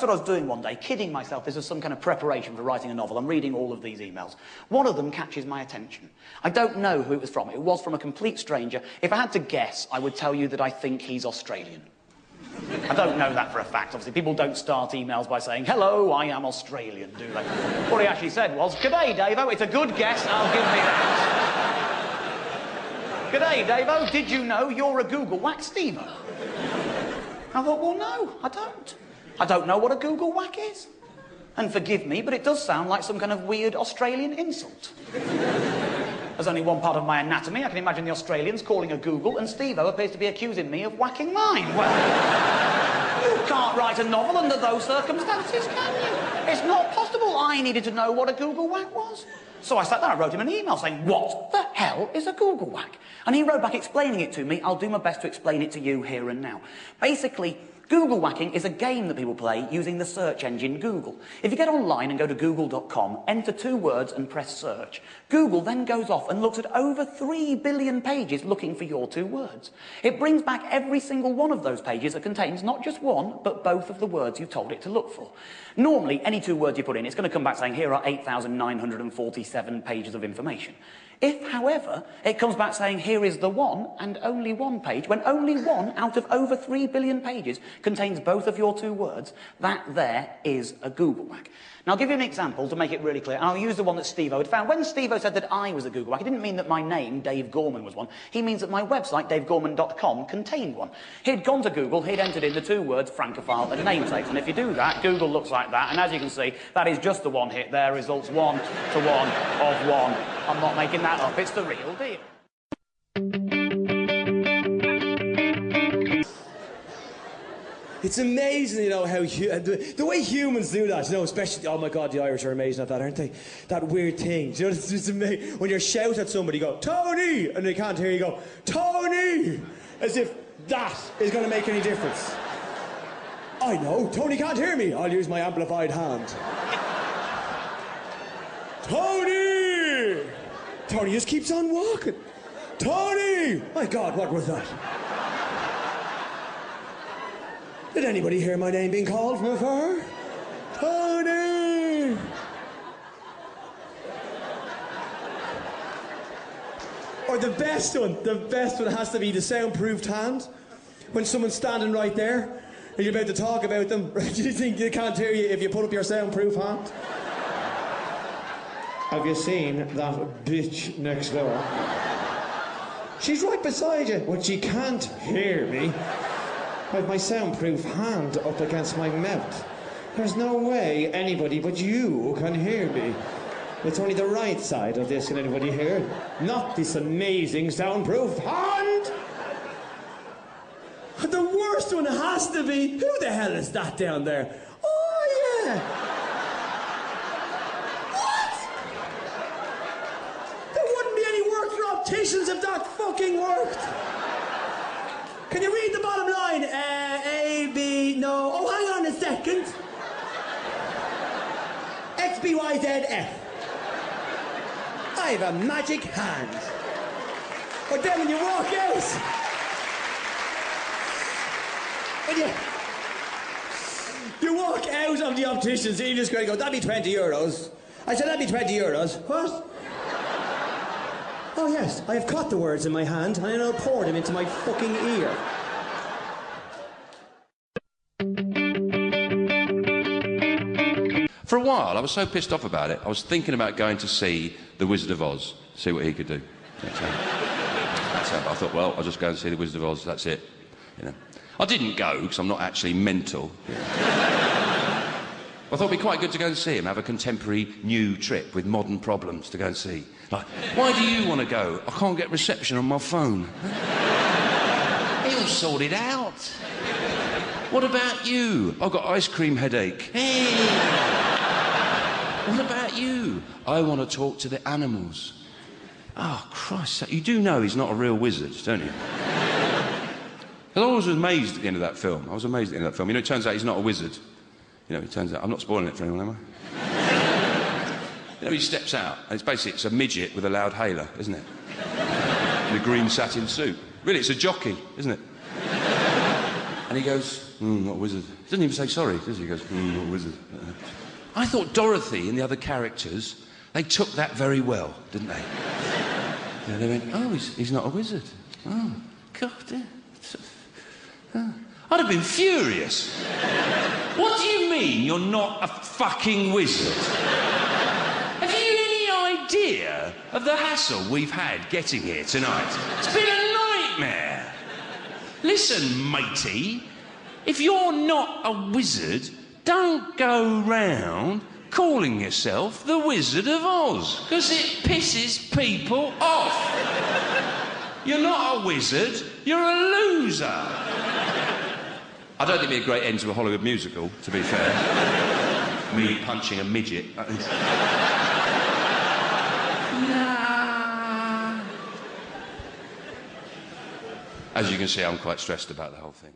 what I was doing one day, kidding myself this was some kind of preparation for writing a novel. I'm reading all of these emails. One of them catches my attention. I don't know who it was from. It was from a complete stranger. If I had to guess, I would tell you that I think he's Australian. I don't know that for a fact. Obviously, people don't start emails by saying, hello, I am Australian, do they? What he actually said was, g'day, Davo, it's a good guess, I'll give me that. G'day, Davo, did you know you're a Google whack, Steve-o? I thought, well, no, I don't. I don't know what a Google whack is. And forgive me, but it does sound like some kind of weird Australian insult. There's only one part of my anatomy. I can imagine the Australians calling a Google, and Steve-o appears to be accusing me of whacking mine. Well, you can't write a novel under those circumstances, can you? It's not possible. I needed to know what a Google whack was. So I sat there and wrote him an email saying, what the hell is a Google whack? And he wrote back explaining it to me. I'll do my best to explain it to you here and now. Basically, Google whacking is a game that people play using the search engine Google. If you get online and go to google.com, enter 2 words and press search, Google then goes off and looks at over 3 billion pages looking for your 2 words. It brings back every single one of those pages that contains not just one, but both of the words you told it to look for. Normally, any 2 words you put in, it's going to come back saying, here are 8,947 pages of information. If, however, it comes back saying, here is the one, and only 1 page, when only 1 out of over 3 billion pages contains both of your 2 words, that there is a Google whack. Now, I'll give you an example to make it really clear, and I'll use the one that Steve-o had found. When Steve-o said that I was a Google whack, he didn't mean that my name, Dave Gorman, was one. He means that my website, davegorman.com, contained one. He'd gone to Google, he'd entered in the 2 words, Francophile and namesakes, and if you do that, Google looks like that, and as you can see, that is just the one hit there, results 1 to 1 of 1. I'm not making that up, it's the real deal. It's amazing, you know, how the way humans do that, you know, especially, oh my God, the Irish are amazing at that, aren't they? That weird thing, you know, it's just amazing. When you shout at somebody, you go, Tony! And they can't hear you, go, Tony! As if that is going to make any difference. I know, Tony can't hear me. I'll use my amplified hand. Tony! Tony just keeps on walking. Tony! My God, what was that? Did anybody hear my name being called from afar? Tony! Or the best one has to be the soundproofed hand. When someone's standing right there, and you're about to talk about them, do you think they can't hear you if you put up your soundproof hand? Have you seen that bitch next door? She's right beside you, but she can't hear me. I have my soundproof hand up against my mouth. There's no way anybody but you can hear me. It's only the right side of this can anybody hear, not this amazing soundproof hand. The worst one has to be, who the hell is that down there? Oh, yeah. What? There wouldn't be any work for opticians if that fucking worked. Can you read the bottom line? A, B, no. Oh, hang on a second. X, B, Y, Z, F. I have a magic hand. But then when you walk out, you walk out of the opticians and you just go, that'd be 20 euros. I said, that'd be 20 euros. What? Oh, yes, I have caught the words in my hand and I now pour them into my fucking ear. For a while, I was so pissed off about it, I was thinking about going to see The Wizard of Oz, see what he could do. That's how I thought, well, I'll just go and see The Wizard of Oz, that's it. You know. I didn't go, because I'm not actually mental. I thought it'd be quite good to go and see him, have a contemporary new trip with modern problems to go and see. Like, why do you want to go? I can't get reception on my phone. He'll sort it out. What about you? I've got ice cream headache. Hey! What about you? I want to talk to the animals. Oh, Christ, you do know he's not a real wizard, don't you? I was amazed at the end of that film. I was amazed at the end of that film. You know, it turns out he's not a wizard. You know, it turns out... I'm not spoiling it for anyone, am I? You know, he steps out, and it's basically, it's a midget with a loud hailer, isn't it? In a green satin suit. Really, it's a jockey, isn't it? And he goes, not a wizard. He doesn't even say sorry, does he? He goes, not a wizard. I thought Dorothy and the other characters, they took that very well, didn't they? You know, they went, oh, he's not a wizard. Oh, God. I'd have been furious. What do you mean you're not a fucking wizard? Have you any idea of the hassle we've had getting here tonight? It's been a nightmare. Listen, matey, if you're not a wizard, don't go round calling yourself the Wizard of Oz, because it pisses people off. You're not a wizard, you're a loser. I don't think it'd be a great end to a Hollywood musical, to be fair. Me punching a midget. Nah. As you can see, I'm quite stressed about the whole thing.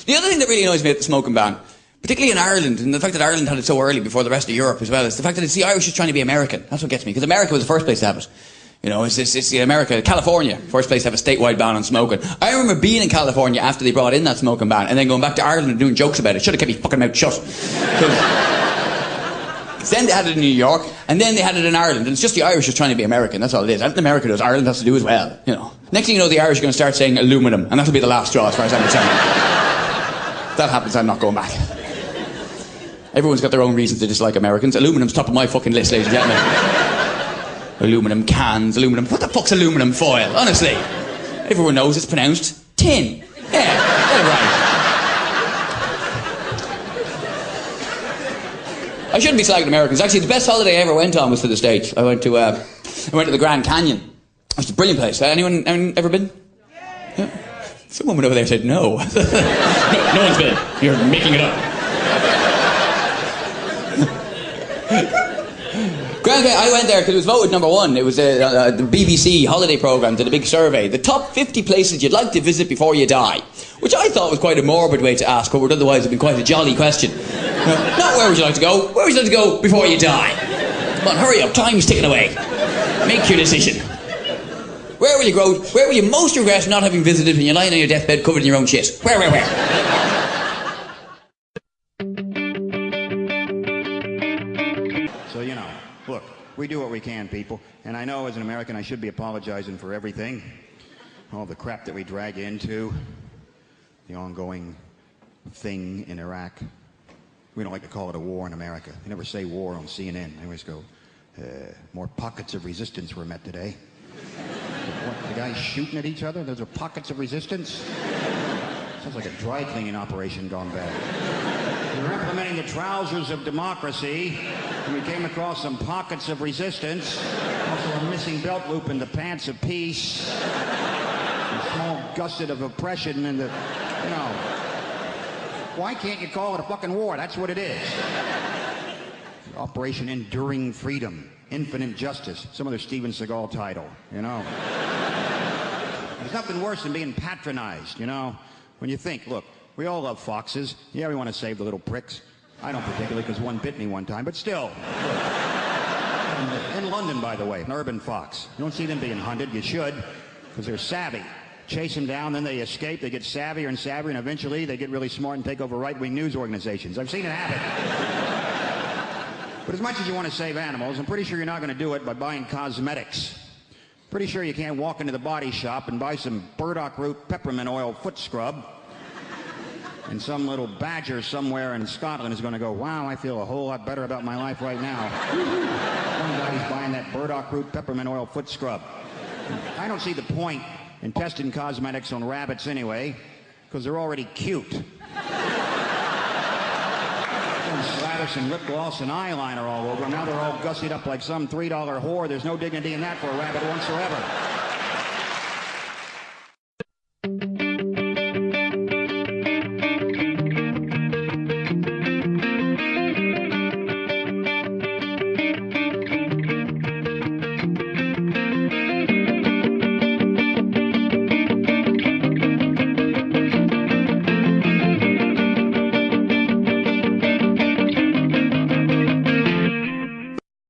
The other thing that really annoys me about the smoking ban, particularly in Ireland, and the fact that Ireland had it so early before the rest of Europe as well, is the fact that it's the Irish just trying to be American. That's what gets me, because America was the first place to have it. You know, it's the America, California, first place to have a statewide ban on smoking. I remember being in California after they brought in that smoking ban, and then going back to Ireland and doing jokes about it. Should have kept my fucking mouth shut. Then they had it in New York, and then they had it in Ireland, and it's just the Irish just trying to be American. That's all it is. Anything America does, Ireland has to do as well. You know. Next thing you know, the Irish are going to start saying aluminum, and that'll be the last straw as far as I'm concerned. If that happens, I'm not going back. Everyone's got their own reasons to dislike Americans. Aluminum's top of my fucking list, ladies and gentlemen. Aluminum cans, aluminum... What the fuck's aluminum foil? Honestly. Everyone knows it's pronounced tin. Yeah, get it right. I shouldn't be slagging Americans. Actually, the best holiday I ever went on was to the States. I went to the Grand Canyon. It's a brilliant place. Anyone ever been? Yeah. Some woman over there said no. No one's been. You're making it up. Grand Canyon, I went there because it was voted #1. It was the BBC holiday programme did a big survey. The top 50 places you'd like to visit before you die. Which I thought was quite a morbid way to ask what would otherwise have been quite a jolly question. Not where would you like to go, where would you like to go before you die? Come on, hurry up, time's ticking away. Make your decision. Where will you most regret not having visited when you're lying on your deathbed covered in your own shit? Where? So, you know, look, we do what we can, people. And I know as an American I should be apologizing for everything. All the crap that we drag into. The ongoing thing in Iraq. We don't like to call it a war in America. They never say war on CNN. They always go, more pockets of resistance were met today. What, the guys shooting at each other? Those are pockets of resistance? Sounds like a dry cleaning operation gone bad. We were implementing the trousers of democracy, and we came across some pockets of resistance. Also a missing belt loop in the pants of peace. A small gusset of oppression in the, you know. Why can't you call it a fucking war? That's what it is. Operation Enduring Freedom. Infinite Justice. Some other Steven Seagal title, you know. There's nothing worse than being patronized, you know. When you think, look, we all love foxes. Yeah, we want to save the little pricks. I don't particularly, because one bit me one time, but still. In London, by the way, an urban fox. You don't see them being hunted. You should, because they're savvy. Chase them down, then they escape. They get savvier and savvier, and eventually they get really smart and take over right-wing news organizations. I've seen it happen. But as much as you want to save animals, I'm pretty sure you're not going to do it by buying cosmetics. Pretty sure you can't walk into the body shop and buy some burdock root peppermint oil foot scrub. And some little badger somewhere in Scotland is going to go, wow, I feel a whole lot better about my life right now. One guy's buying that burdock root peppermint oil foot scrub. I don't see the point in testing cosmetics on rabbits anyway, because they're already cute. Slather some lip gloss and eyeliner all over. Now they're all gussied up like some $3 whore. There's no dignity in that for a rabbit whatsoever.